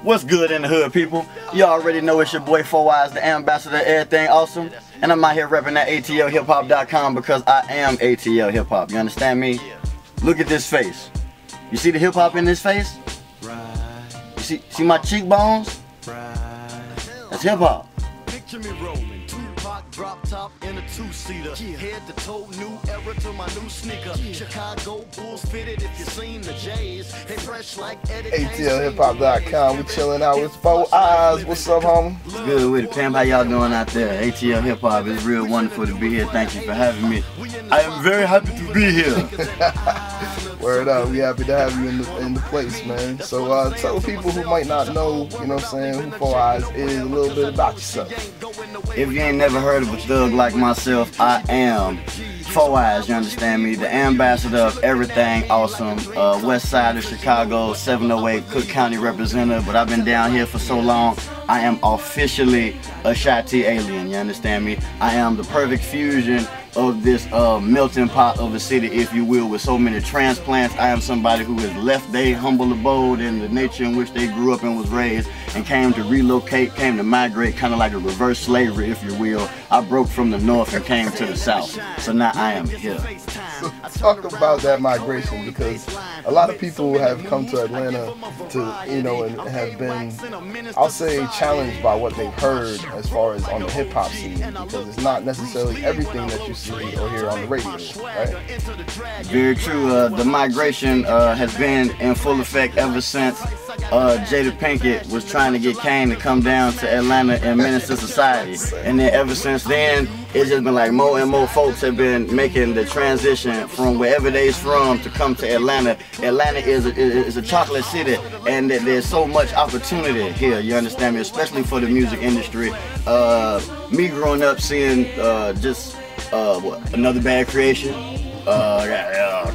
What's good in the hood, people? You already know it's your boy 4 Eyes, the ambassador of everything awesome. And I'm out here repping that atlhiphop.com because I am ATL Hip Hop. You understand me? Look at this face. You see the hip hop in this face? You see my cheekbones? That's hip hop. Picture me rolling, Tupac drop top in a two-seater. Head to toe, new era to my new sneaker. Chicago Bulls fitted if you seen the J's. They fresh like Eddie. atlhiphop.com. We chilling out with 4 Eyes. What's up, homie? It's good with it, Pam. How y'all doing out there? ATL Hip Hop. It's real wonderful to be here. Thank you for having me. I am very happy to be here. Word up. We happy to have you in the place, man. So tell people who might not know, you know what I'm saying, who 4 Eyes is, a little bit about yourself. If you ain't never heard of a thug like myself, I am 4 Eyes, you understand me? The ambassador of everything awesome. West side of Chicago, 708 Cook County representative. But I've been down here for so long, I am officially a Shy-T alien, you understand me? I am the perfect fusion of this melting pot of a city, if you will, with so many transplants. I am somebody who has left their humble abode and the nature in which they grew up and was raised and came to relocate, came to migrate, kind of like a reverse slavery, if you will. I broke from the north and came to the south. So now I am here. So talk about that migration, because a lot of people have come to Atlanta to, you know, and have been, I'll say, challenged by what they've heard as far as on the hip hop scene, because it's not necessarily everything that you see or hear on the radio, right? Very true. The migration has been in full effect ever since Jada Pinkett was trying to get Kane to come down to Atlanta and menace to society. And then ever since then, it's just been like more and more folks have been making the transition from wherever they're from to come to Atlanta. Atlanta is a chocolate city, and there's so much opportunity here, you understand me, especially for the music industry. Me growing up seeing what, Another Bad Creation,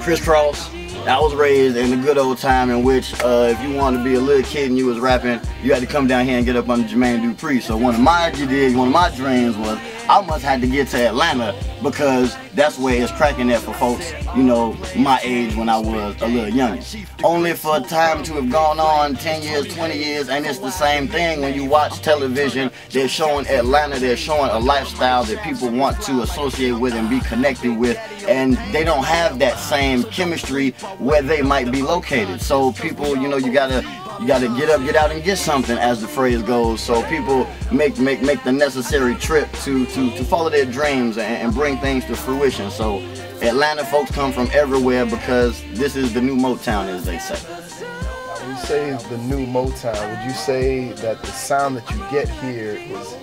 Crisscross. I was raised in the good old time in which if you wanted to be a little kid and you was rapping, you had to come down here and get up under Jermaine Dupri. So one of my dreams was I must have to get to Atlanta because that's where it's cracking at for folks, you know, my age when I was a little younger. Only for time to have gone on 10 years, 20 years, and it's the same thing when you watch television. They're showing Atlanta, they're showing a lifestyle that people want to associate with and be connected with, and they don't have that same chemistry where they might be located. So people, you know, you gotta get up, get out, and get something, as the phrase goes. So people make the necessary trip to follow their dreams and bring things to fruition. So Atlanta folks come from everywhere because this is the new Motown, as they say. When you say the new Motown, would you say that the sound that you get here is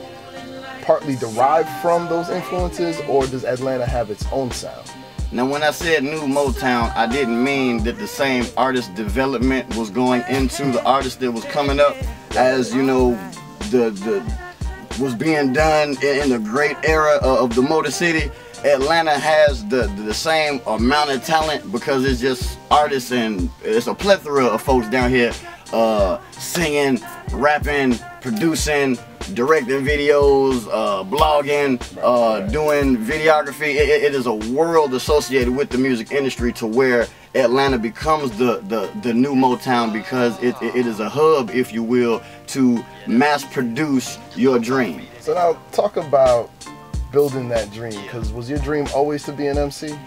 partly derived from those influences, or does Atlanta have its own sound? Now, when I said new Motown, I didn't mean that the same artist development was going into the artist that was coming up, as you know, was being done in the great era of the Motor City. Atlanta has the same amount of talent because it's just artists, and it's a plethora of folks down here singing, rapping, producing, directing videos, blogging, doing videography. It is a world associated with the music industry to where Atlanta becomes the new Motown because it is a hub, if you will, to mass produce your dream. So now talk about building that dream, because was your dream always to be an MC?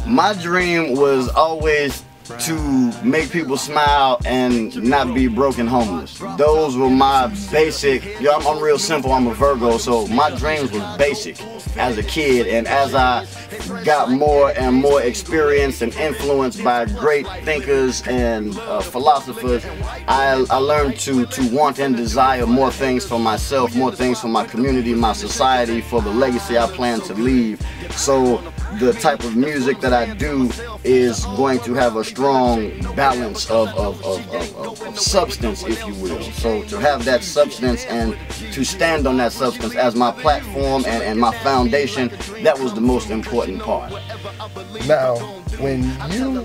My dream was always to make people smile and not be broken homeless. Those were my basic, I'm real simple, I'm a Virgo, so my dreams was basic as a kid, and as I got more and more experienced and influenced by great thinkers and philosophers, I learned to want and desire more things for myself, more things for my community, my society, for the legacy I plan to leave. So the type of music that I do is going to have a strong balance of substance, if you will. So to have that substance and to stand on that substance as my platform and my foundation, that was the most important part. Now, when you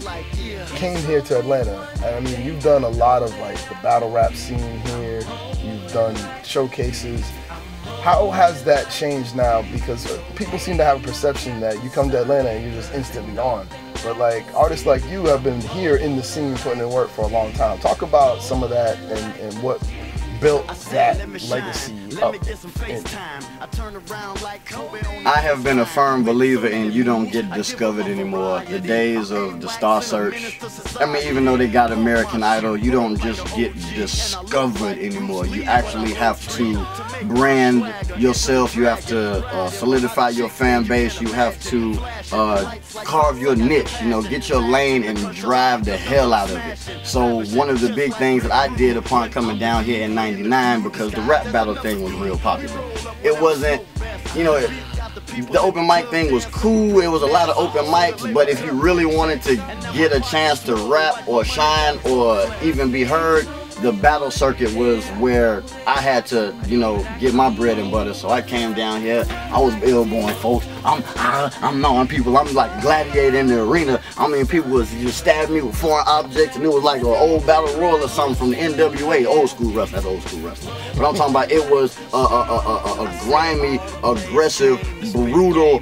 came here to Atlanta, I mean, you've done a lot of like the battle rap scene here, you've done showcases. How has that changed now? Because people seem to have a perception that you come to Atlanta and you're just instantly on. But like artists like you have been here in the scene putting in work for a long time. Talk about some of that and what built that legacy up. I have been a firm believer in you don't get discovered anymore. The days of the Star Search, I mean, even though they got American Idol, you don't just get discovered anymore. You actually have to brand yourself. You have to solidify your fan base. You have to carve your niche, you know, get your lane and drive the hell out of it. So one of the big things that I did upon coming down here in '99, because the rap battle thing was real popular. It wasn't, you know, the open mic thing was cool. It was a lot of open mics, but if you really wanted to get a chance to rap or shine or even be heard, the battle circuit was where I had to, you know, get my bread and butter. So I came down here. I was elbowing folks. I'm knowing people. I'm like gladiator in the arena. I mean, people was just stabbing me with foreign objects, and it was like an old battle royal or something from the NWA, old school wrestling. That's old school wrestling. But I'm talking about, it was a grimy, aggressive, brutal,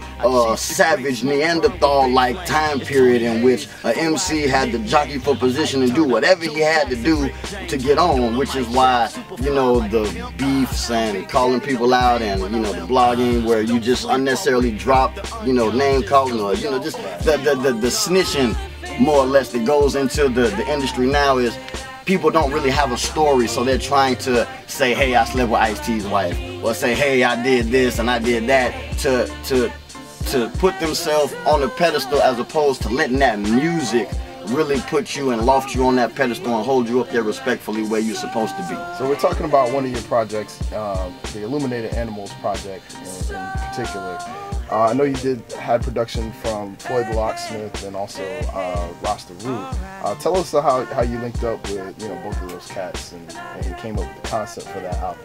savage Neanderthal-like time period in which an MC had to jockey for position and do whatever he had to do to get on, which is why, you know, the beefs and calling people out and, you know, the blogging where you just unnecessarily drop, you know, name calling, or, you know, just the snitching more or less that goes into the industry now is people don't really have a story, so they're trying to say, hey, I slept with Ice-T's wife, or say, hey, I did this and I did that, to put themselves on a pedestal, as opposed to letting that music really put you and loft you on that pedestal and hold you up there respectfully where you're supposed to be. So we're talking about one of your projects, the Illuminated Animals project in particular. I know you had production from Floyd the Locksmith and also Rasta Root. Tell us how you linked up with, you know, both of those cats and came up with the concept for that album.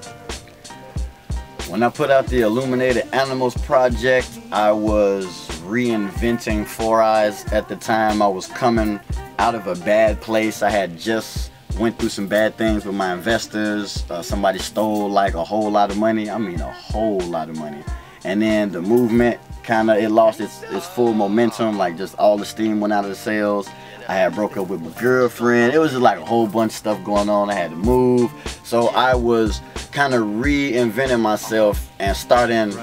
When I put out the Illuminated Animals project, I was reinventing Four Eyes at the time. I was coming out of a bad place. I had just went through some bad things with my investors. Somebody stole like a whole lot of money. I mean, a whole lot of money. And then the movement it lost its full momentum. Like, just all the steam went out of the sails. I had broke up with my girlfriend. It was just like a whole bunch of stuff going on. I had to move. So I was kind of reinventing myself and starting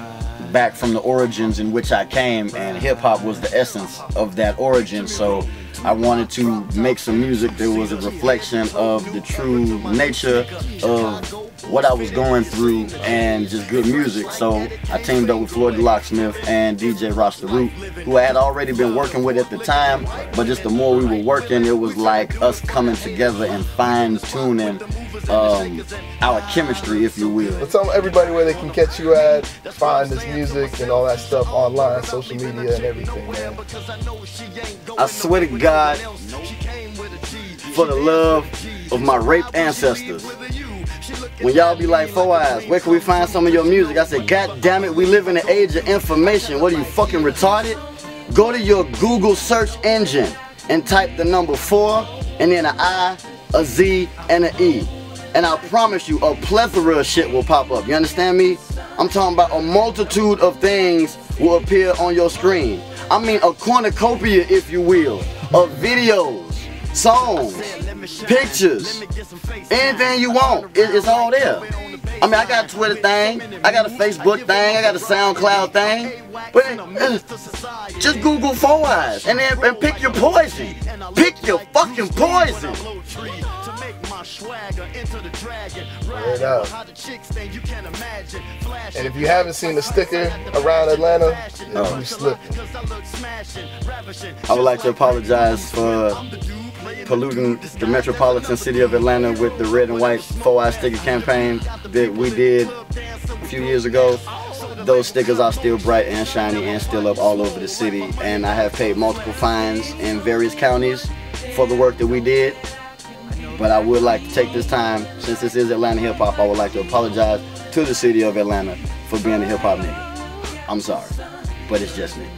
back from the origins in which I came, and hip-hop was the essence of that origin. So I wanted to make some music that was a reflection of the true nature of what I was going through and just good music. So I teamed up with Floyd the Locksmith and DJ Rasta Root, who I had already been working with at the time, but just the more we were working, it was like us coming together and fine-tuning our chemistry, if you will. Well, tell everybody where they can catch you at, find this music and all that stuff online, social media and everything, man. I swear to God, for the love of my raped ancestors, when y'all be like, Four Eyes, where can we find some of your music? I said, God damn it, we live in an age of information. What are you, fucking retarded? Go to your Google search engine and type the number 4 and then an I, a Z, and an E. And I promise you, a plethora of shit will pop up. You understand me? I'm talking about a multitude of things will appear on your screen. I mean, a cornucopia, if you will, of videos, songs, pictures, anything you want, it's all there. I mean, I got a Twitter thing, I got a Facebook thing, I got a SoundCloud thing, but just Google Four Eyes and then pick your poison. Pick your fucking poison. Right up. And if you haven't seen the sticker around Atlanta, you slipping. I would like to apologize for polluting the metropolitan city of Atlanta with the red and white Four Eyes sticker campaign that we did a few years ago. Those stickers are still bright and shiny and still up all over the city, and I have paid multiple fines in various counties for the work that we did. But I would like to take this time, since this is Atlanta hip hop, I would like to apologize to the city of Atlanta for being a hip hop nigga. I'm sorry, but it's just me.